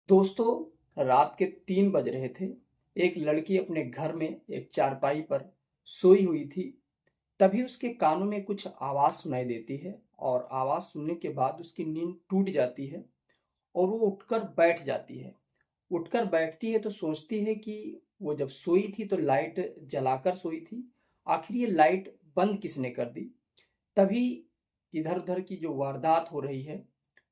दोस्तों, रात के 3 बज रहे थे। एक लड़की अपने घर में एक चारपाई पर सोई हुई थी। तभी उसके कानों में कुछ आवाज़ सुनाई देती है और आवाज़ सुनने के बाद उसकी नींद टूट जाती है और वो उठकर बैठ जाती है। उठकर बैठती है तो सोचती है कि वो जब सोई थी तो लाइट जलाकर सोई थी। आखिर ये लाइट बंद किसने कर दी? तभी इधर-उधर की जो वारदात हो रही है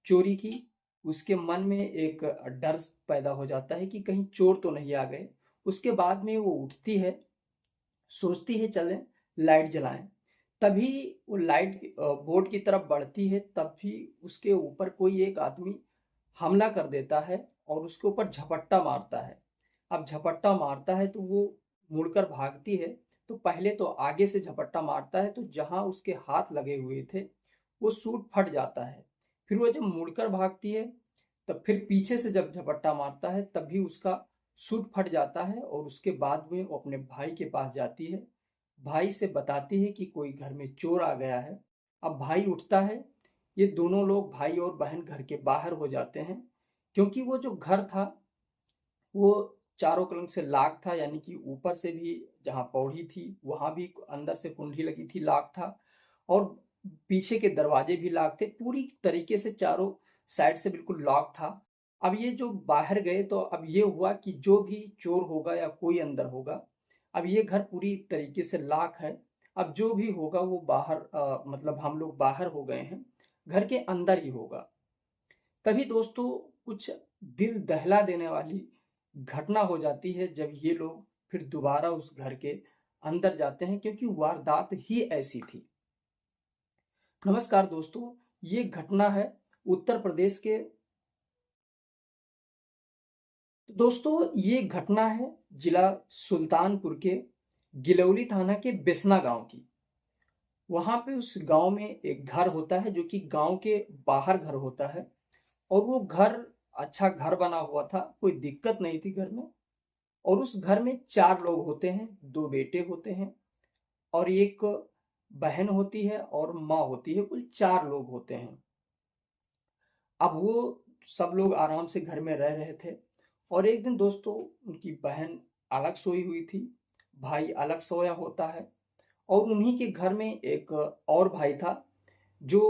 चोरी की, उसके मन में एक डर पैदा हो जाता है कि कहीं चोर तो नहीं आ गए। उसके बाद में वो उठती है, सोचती है चलें लाइट जलाएँ। तभी वो लाइट बोर्ड की तरफ बढ़ती है, तभी उसके ऊपर कोई एक आदमी हमला कर देता है और उसके ऊपर झपट्टा मारता है। अब झपट्टा मारता है तो वो मुड़कर भागती है, तो पहले तो आगे से झपट्टा मारता है तो जहाँ उसके हाथ लगे हुए थे, वो सूट फट जाता है। फिर वो जब मुड़कर भागती है, तब फिर पीछे से जब झपट्टा मारता है तब भी उसका सूट फट जाता है और उसके बाद में वो अपने भाई के पास जाती है। भाई से बताती है कि कोई घर में चोर आ गया है। अब भाई उठता है, ये दोनों लोग भाई और बहन घर के बाहर हो जाते हैं, क्योंकि वो जो घर था वो चारों कलंक से लॉक था, यानी कि ऊपर से भी जहाँ पौड़ी थी वहाँ भी अंदर से कुंडी लगी थी, लॉक था और पीछे के दरवाजे भी लॉक थे। पूरी तरीके से चारों साइड से बिल्कुल लॉक था। अब ये जो बाहर गए तो अब ये हुआ कि जो भी चोर होगा या कोई अंदर होगा, अब ये घर पूरी तरीके से लॉक है। अब जो भी होगा वो बाहर मतलब हम लोग बाहर हो गए हैं, घर के अंदर ही होगा। तभी दोस्तों कुछ दिल दहला देने वाली घटना हो जाती है जब ये लोग फिर दोबारा उस घर के अंदर जाते हैं, क्योंकि वारदात ही ऐसी थी। नमस्कार दोस्तों, ये घटना है उत्तर प्रदेश के। दोस्तों ये घटना है जिला सुल्तानपुर के गिलौली थाना के बेसना गांव की। वहां पे उस गांव में एक घर होता है जो कि गांव के बाहर घर होता है और वो घर अच्छा घर बना हुआ था, कोई दिक्कत नहीं थी घर में। और उस घर में 4 लोग होते हैं, 2 बेटे होते हैं और एक बहन होती है और माँ होती है, कुल 4 लोग होते हैं। अब वो सब लोग आराम से घर में रह रहे थे और एक दिन दोस्तों उनकी बहन अलग सोई हुई थी, भाई अलग सोया होता है और उन्हीं के घर में एक और भाई था जो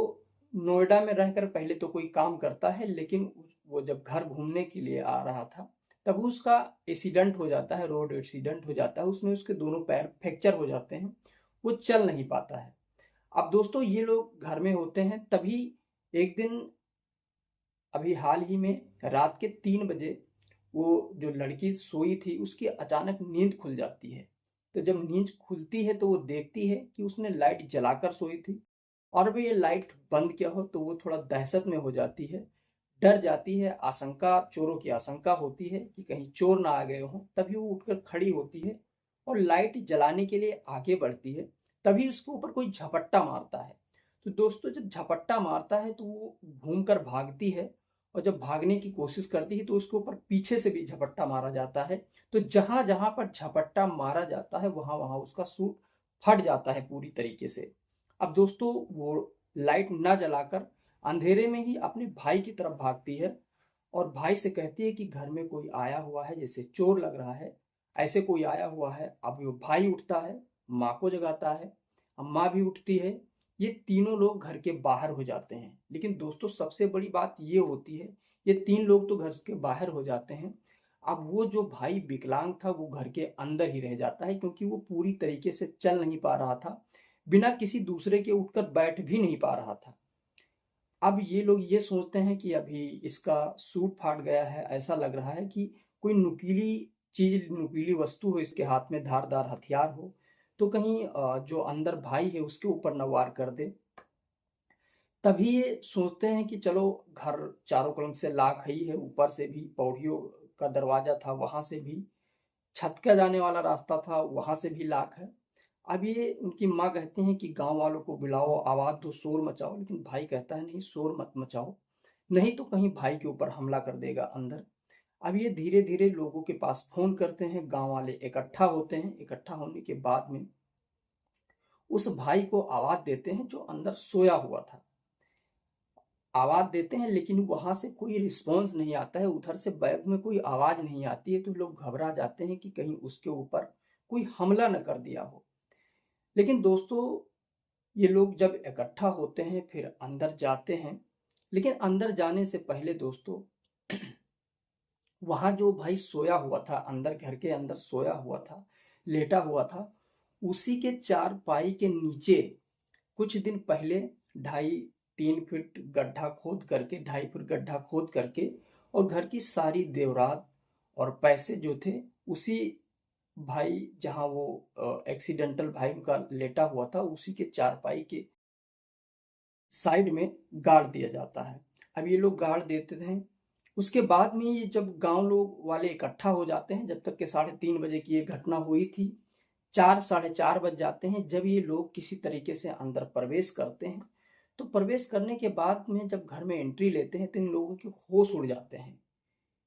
नोएडा में रहकर पहले तो कोई काम करता है, लेकिन वो जब घर घूमने के लिए आ रहा था तब उसका एक्सीडेंट हो जाता है, रोड एक्सीडेंट हो जाता है, उसमें उसके दोनों पैर फ्रैक्चर हो जाते हैं, वो चल नहीं पाता है। अब दोस्तों ये लोग घर में होते हैं, तभी एक दिन अभी हाल ही में रात के 3 बजे वो जो लड़की सोई थी उसकी अचानक नींद खुल जाती है। तो जब नींद खुलती है तो वो देखती है कि उसने लाइट जलाकर सोई थी और अभी ये लाइट बंद किया हो, तो वो थोड़ा दहशत में हो जाती है, डर जाती है, आशंका चोरों की आशंका होती है कि कहीं चोर ना आ गए हों। तभी वो उठकर खड़ी होती है और लाइट जलाने के लिए आगे बढ़ती है। तभी उसके ऊपर कोई झपट्टा मारता है। तो दोस्तों जब झपट्टा मारता है तो वो घूमकर भागती है और जब भागने की कोशिश करती है तो उसके ऊपर पीछे से भी झपट्टा मारा जाता है। तो जहां जहां पर झपट्टा मारा जाता है वहां वहां उसका सूट फट जाता है पूरी तरीके से। अब दोस्तों वो लाइट ना जलाकर अंधेरे में ही अपने भाई की तरफ भागती है और भाई से कहती है कि घर में कोई आया हुआ है, जैसे चोर लग रहा है, ऐसे कोई आया हुआ है। अब वो भाई उठता है, माँ को जगाता है, अम्मा भी उठती है, ये तीनों लोग घर के बाहर हो जाते हैं। लेकिन दोस्तों सबसे बड़ी बात ये होती है, ये 3 लोग तो घर के बाहर हो जाते हैं, अब वो जो भाई विकलांग था वो घर के अंदर ही रह जाता है, क्योंकि वो पूरी तरीके से चल नहीं पा रहा था, बिना किसी दूसरे के उठकर बैठ भी नहीं पा रहा था। अब ये लोग ये सोचते हैं कि अभी इसका सूट फाट गया है, ऐसा लग रहा है कि कोई नुकीली चीज, नुकीली वस्तु हो इसके हाथ में, धारदार हथियार हो, तो कहीं जो अंदर भाई है उसके ऊपर न वार कर दे। तभी ये सोचते हैं कि चलो घर चारों कलम से लॉक ही है, ऊपर से भी पौड़ियों का दरवाजा था, वहां से भी छत का जाने वाला रास्ता था, वहां से भी लॉक है। अब ये उनकी माँ कहती हैं कि गांव वालों को बुलाओ, आवाज दो, शोर मचाओ, लेकिन भाई कहता है नहीं, शोर मत मचाओ, नहीं तो कहीं भाई के ऊपर हमला कर देगा अंदर। अब ये धीरे धीरे लोगों के पास फोन करते हैं, गांव वाले इकट्ठा होते हैं, इकट्ठा होने के बाद में उस भाई को आवाज देते हैं जो अंदर सोया हुआ था। आवाज़ देते हैं, लेकिन वहाँ से कोई रिस्पॉन्स नहीं आता है, उधर से बैग में कोई आवाज़ नहीं आती है, तो लोग घबरा जाते हैं कि कहीं उसके ऊपर कोई हमला न कर दिया हो। लेकिन दोस्तों, ये लोग जब इकट्ठा होते हैं फिर अंदर जाते हैं, लेकिन अंदर जाने से पहले दोस्तों वहाँ जो भाई सोया हुआ था, अंदर घर के अंदर सोया हुआ था, लेटा हुआ था, उसी के चारपाई के नीचे कुछ दिन पहले 2.5-3 फीट गड्ढा खोद करके 2.5 फीट गड्ढा खोद करके और घर की सारी जेवरात और पैसे जो थे उसी भाई जहाँ वो एक्सीडेंटल भाई उनका लेटा हुआ था उसी के चारपाई के साइड में गाड़ दिया जाता है। अब ये लोग गाड़ देते थे। उसके बाद में ये जब गांव लोग वाले इकट्ठा हो जाते हैं, जब तक के 3:30 बजे की ये घटना हुई थी, 4-4:30 बज जाते हैं जब ये लोग किसी तरीके से अंदर प्रवेश करते हैं। तो प्रवेश करने के बाद में जब घर में एंट्री लेते हैं तो इन लोगों के होश उड़ जाते हैं,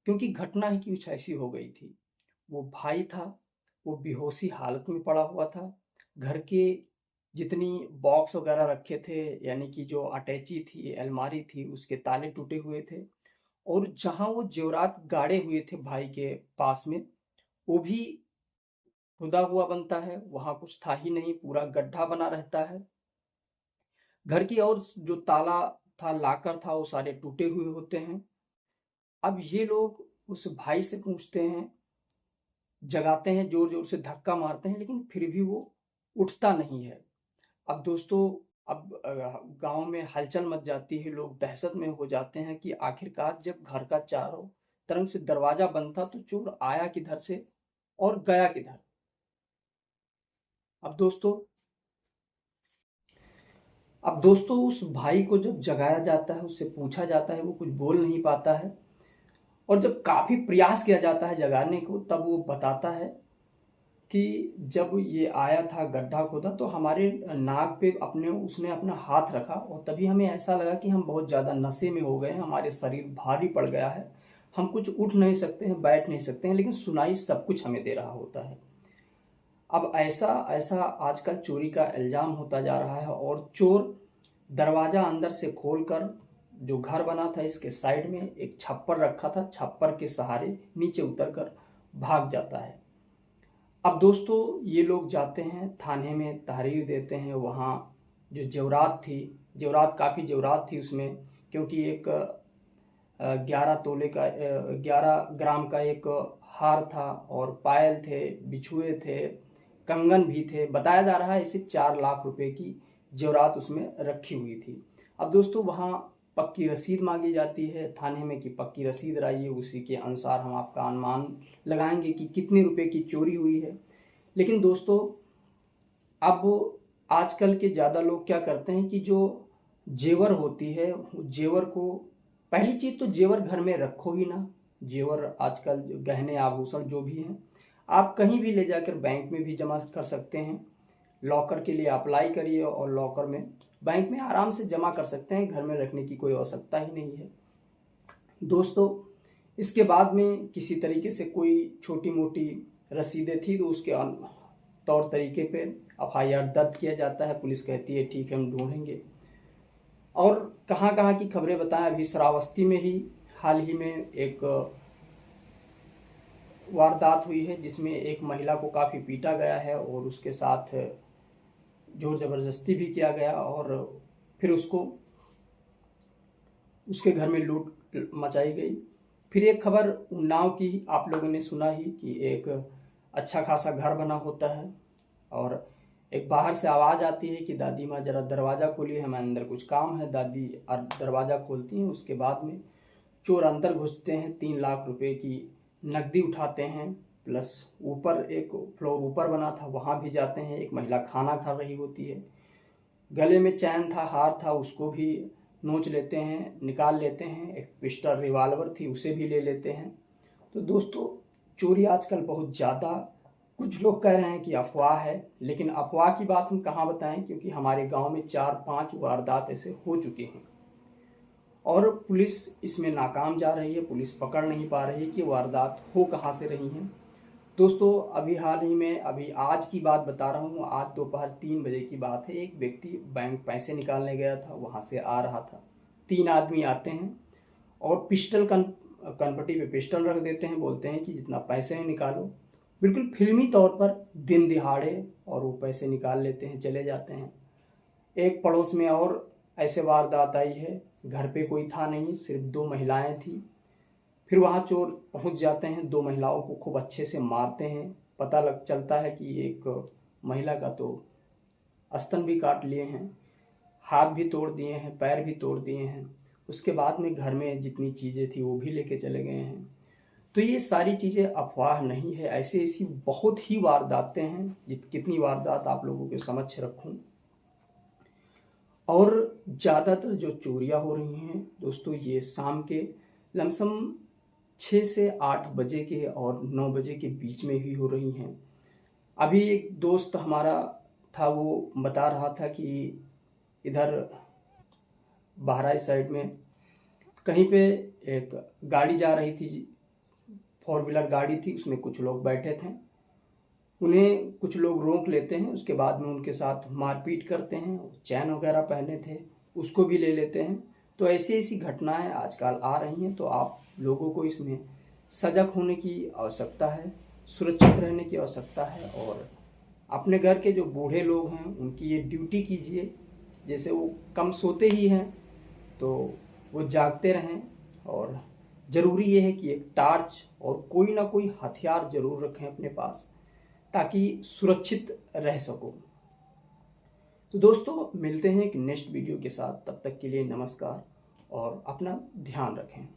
क्योंकि घटना ही कुछ ऐसी हो गई थी। वो भाई था, वो बेहोशी हालत में पड़ा हुआ था। घर के जितनी बॉक्स वगैरह रखे थे, यानी कि जो अटैची थी, अलमारी थी, उसके ताले टूटे हुए थे। और जहाँ वो जेवरात गाड़े हुए थे भाई के पास में, वो भी खुदा हुआ बनता है, वहाँ कुछ था ही नहीं, पूरा गड्ढा बना रहता है। घर की और जो ताला था, लाकर था, वो सारे टूटे हुए होते हैं। अब ये लोग उस भाई से पूछते हैं, जगाते हैं, जोर जोर से धक्का मारते हैं, लेकिन फिर भी वो उठता नहीं है। अब दोस्तों, अब गांव में हलचल मच जाती है, लोग दहशत में हो जाते हैं कि आखिरकार जब घर का चारों तरफ से दरवाजा बंद था तो चोर आया किधर से और गया किधर। अब दोस्तों अब दोस्तों उस भाई को जब जगाया जाता है, उससे पूछा जाता है, वो कुछ बोल नहीं पाता है। और जब काफी प्रयास किया जाता है जगाने को, तब वो बताता है कि जब ये आया था गड्ढा खोदा तो हमारे नाक पे उसने अपना हाथ रखा और तभी हमें ऐसा लगा कि हम बहुत ज़्यादा नशे में हो गए हैं, हमारे शरीर भारी पड़ गया है, हम कुछ उठ नहीं सकते हैं, बैठ नहीं सकते हैं, लेकिन सुनाई सब कुछ हमें दे रहा होता है। अब ऐसा ऐसा आजकल चोरी का इल्ज़ाम होता जा रहा है और चोर दरवाज़ा अंदर से खोलकर, जो घर बना था इसके साइड में एक छप्पर रखा था, छप्पर के सहारे नीचे उतरकर भाग जाता है। अब दोस्तों ये लोग जाते हैं थाने में, तहरीर देते हैं। वहाँ जो जेवरात थी, जेवरात काफ़ी जेवरात थी उसमें, क्योंकि एक 11 तोले का 11 ग्राम का एक हार था और पायल थे, बिछुए थे, कंगन भी थे। बताया जा रहा है इसे 4 लाख रुपए की जेवरात उसमें रखी हुई थी। अब दोस्तों वहाँ पक्की रसीद मांगी जाती है थाने में कि पक्की रसीद लाइए, उसी के अनुसार हम आपका अनुमान लगाएंगे कि कितने रुपए की चोरी हुई है। लेकिन दोस्तों अब आजकल के ज़्यादा लोग क्या करते हैं कि जो जेवर होती है, जेवर को, पहली चीज़ तो जेवर घर में रखो ही ना। जेवर आजकल गहने आभूषण जो भी हैं, आप कहीं भी ले जाकर बैंक में भी जमा कर सकते हैं। लॉकर के लिए अप्लाई करिए और लॉकर में, बैंक में आराम से जमा कर सकते हैं, घर में रखने की कोई आवश्यकता ही नहीं है। दोस्तों इसके बाद में किसी तरीके से कोई छोटी मोटी रसीदें थी तो उसके तौर तरीके पे FIR दर्ज किया जाता है। पुलिस कहती है ठीक है हम ढूंढेंगे। और कहाँ कहाँ की खबरें बताएं, अभी श्रावस्ती में ही हाल ही में एक वारदात हुई है जिसमें एक महिला को काफ़ी पीटा गया है और उसके साथ जोर ज़बरदस्ती भी किया गया और फिर उसको उसके घर में लूट मचाई गई। फिर एक खबर उन्नाव की आप लोगों ने सुना ही कि एक अच्छा खासा घर बना होता है और एक बाहर से आवाज़ आती है कि दादी माँ ज़रा दरवाज़ा खोलिए, हमें अंदर कुछ काम है। दादी दरवाज़ा खोलती हैं, उसके बाद में चोर अंदर घुसते हैं, 3 लाख रुपए की नकदी उठाते हैं, प्लस ऊपर एक फ्लोर ऊपर बना था वहाँ भी जाते हैं। एक महिला खाना खा रही होती है, गले में चैन था, हार था, उसको भी नोच लेते हैं, निकाल लेते हैं। एक पिस्टल रिवाल्वर थी, उसे भी ले लेते हैं। तो दोस्तों चोरी आजकल बहुत ज़्यादा, कुछ लोग कह रहे हैं कि अफवाह है, लेकिन अफवाह की बात हम कहाँ बताएं, क्योंकि हमारे गांव में 4-5 वारदात ऐसे हो चुके हैं और पुलिस इसमें नाकाम जा रही है। पुलिस पकड़ नहीं पा रही कि वारदात हो कहाँ से रही हैं। दोस्तों अभी हाल ही में, अभी आज की बात बता रहा हूँ, आज दोपहर 3 बजे की बात है। एक व्यक्ति बैंक पैसे निकालने गया था, वहाँ से आ रहा था, 3 आदमी आते हैं और पिस्टल कनपटी पे पिस्टल रख देते हैं, बोलते हैं कि जितना पैसे हैं निकालो। बिल्कुल फिल्मी तौर पर दिन दिहाड़े और वो पैसे निकाल लेते हैं, चले जाते हैं। एक पड़ोस में और ऐसे वारदात आई है, घर पे कोई था नहीं, सिर्फ 2 महिलाएं थी। फिर वहाँ चोर पहुँच जाते हैं, 2 महिलाओं को खूब अच्छे से मारते हैं। पता लग चलता है कि एक महिला का तो स्तन भी काट लिए हैं, हाथ भी तोड़ दिए हैं, पैर भी तोड़ दिए हैं। उसके बाद में घर में जितनी चीज़ें थी वो भी लेके चले गए हैं। तो ये सारी चीज़ें अफवाह नहीं है, ऐसी ऐसी बहुत ही वारदातें हैं। कितनी वारदात आप लोगों के समक्ष रखूं। और ज़्यादातर जो चोरियां हो रही हैं दोस्तों, ये शाम के लमसम 6 से 8 बजे के और 9 बजे के बीच में ही हो रही हैं। अभी एक दोस्त हमारा था, वो बता रहा था कि इधर बहराइच साइड में कहीं पे एक गाड़ी जा रही थी, 4 व्हीलर गाड़ी थी, उसमें कुछ लोग बैठे थे। उन्हें कुछ लोग रोक लेते हैं, उसके बाद में उनके साथ मारपीट करते हैं। चैन वगैरह पहने थे उसको भी ले लेते हैं। तो ऐसी ऐसी घटनाएं आजकल आ रही हैं। तो आप लोगों को इसमें सजग होने की आवश्यकता है, सुरक्षित रहने की आवश्यकता है। और अपने घर के जो बूढ़े लोग हैं उनकी ये ड्यूटी कीजिए, जैसे वो कम सोते ही हैं तो वो जागते रहें। और ज़रूरी ये है कि एक टार्च और कोई ना कोई हथियार ज़रूर रखें अपने पास, ताकि सुरक्षित रह सको। तो दोस्तों मिलते हैं एक नेक्स्ट वीडियो के साथ, तब तक के लिए नमस्कार और अपना ध्यान रखें।